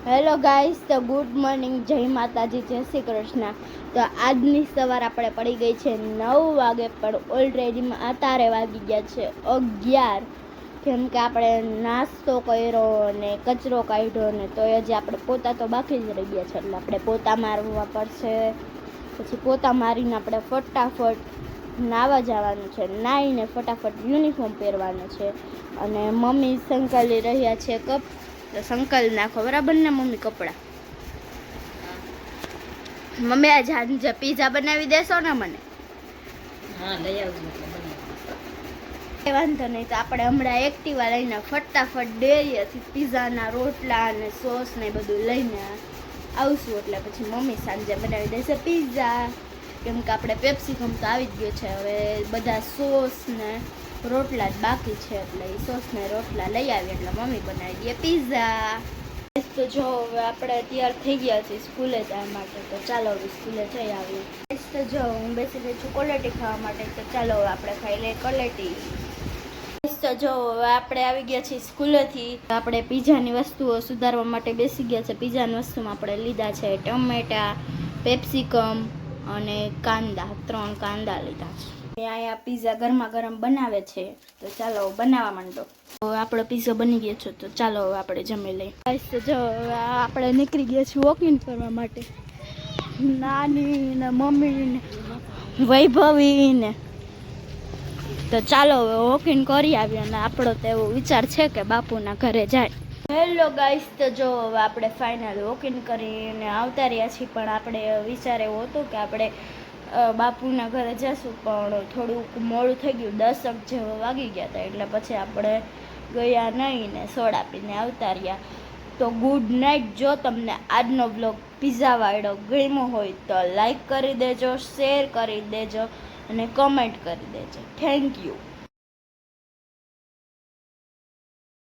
Hello guys, તો good morning, જય માતાજી, જય શ્રી કૃષ્ણ. તો આજની સવાર આપણે પડી ગઈ છે 9 વાગે, પણ ઓલરેડી અત્યારે વાગી ગયા છે 11. કેમ કે આપણે નાસ્તો કર્યો અને કચરો કાઢ્યો ને તો હજી આપણે પોતા તો બાકી જ રહી ગયા છે, એટલે આપણે પોતા મારવા પડશે. પછી પોતા મારીને આપણે ફટાફટ નાવા જવાનું છે, નાહીને ફટાફટ યુનિફોર્મ પહેરવાનું છે. અને મમ્મી સંકાલી રહ્યા છે કપ, તો સંકલ નાખો બરાબર ને મમ્મી કપડાં. મમ્મી આજે સાંજે પીઝા બનાવી દેશો ને મને? હા, લઈ આવજો. વાંધો નહીં, તો આપણે હમણાં એક્ટિવા લઈને ફટાફટ ડેરીએથી પીઝાના રોટલા અને સોસ ને બધું લઈને આવશું. એટલે પછી મમ્મી સાંજે બનાવી દેશે પીઝા. કેમ કે આપણે પેપ્સિકમ તો આવી જ ગયો છે, હવે બધા સોસ ને રોટલા જ બાકી છે, એટલે એ સોસ ને રોટલા લઈ આવીએ એટલે મમ્મી બનાવી દે પીઝા. તો જો હવે આપણે તૈયાર થઈ ગયા છીએ સ્કૂલે જવા માટે, તો ચાલો હવે સ્કૂલે જઈ આવીએ. તો જો હું બેસી ગઈ છું કોલેટી ખાવા માટે, તો ચાલો હવે આપણે ખાઈ લઈએ કોલેટી. તો જો હવે આપણે આવી ગયા છીએ સ્કૂલેથી. આપણે પીઝાની વસ્તુઓ સુધારવા માટે બેસી ગયા છે. પીઝાની વસ્તુમાં આપણે લીધા છે ટમેટા, પેપ્સિકમ અને કાંદા, 3 કાંદા લીધા છે. અહીંયા પીઝા ગરમા ગરમ બનાવે છે, તો ચાલો બનાવવા માંડો. આપણો પીઝા બની ગયો છે, તો ચાલો હવે આપણે જમી લઈએ. તો જો આપણે નીકળી ગયા છીએ વોકિંગ કરવા માટે. નાની ને મમ્મી ને વૈભવી ને, તો ચાલો હવે વોકિંગ કરી આવીએ. અને આપણો તો એવો વિચાર છે કે બાપુના ઘરે જાય. હેલો ગાઈસ, તો જો હવે આપણે ફાઇનલ વોકિંગ કરીને આવતા રહ્યા છીએ. પણ આપણે વિચાર એવો હતો કે આપણે બાપુના ઘરે જઈશું, પણ થોડુંક મોડું થઈ ગયું, 10 જેવો વાગી ગયા હતા, એટલે પછી આપણે ગયા નહીં ને સોડા પીને આવતા રહ્યા. તો ગુડ નાઇટ. જો તમને આજનો બ્લોગ પીઝાવાળો ગમ્યો હોય તો લાઈક કરી દેજો, શેર કરી દેજો અને કમેન્ટ કરી દેજો. Thank you.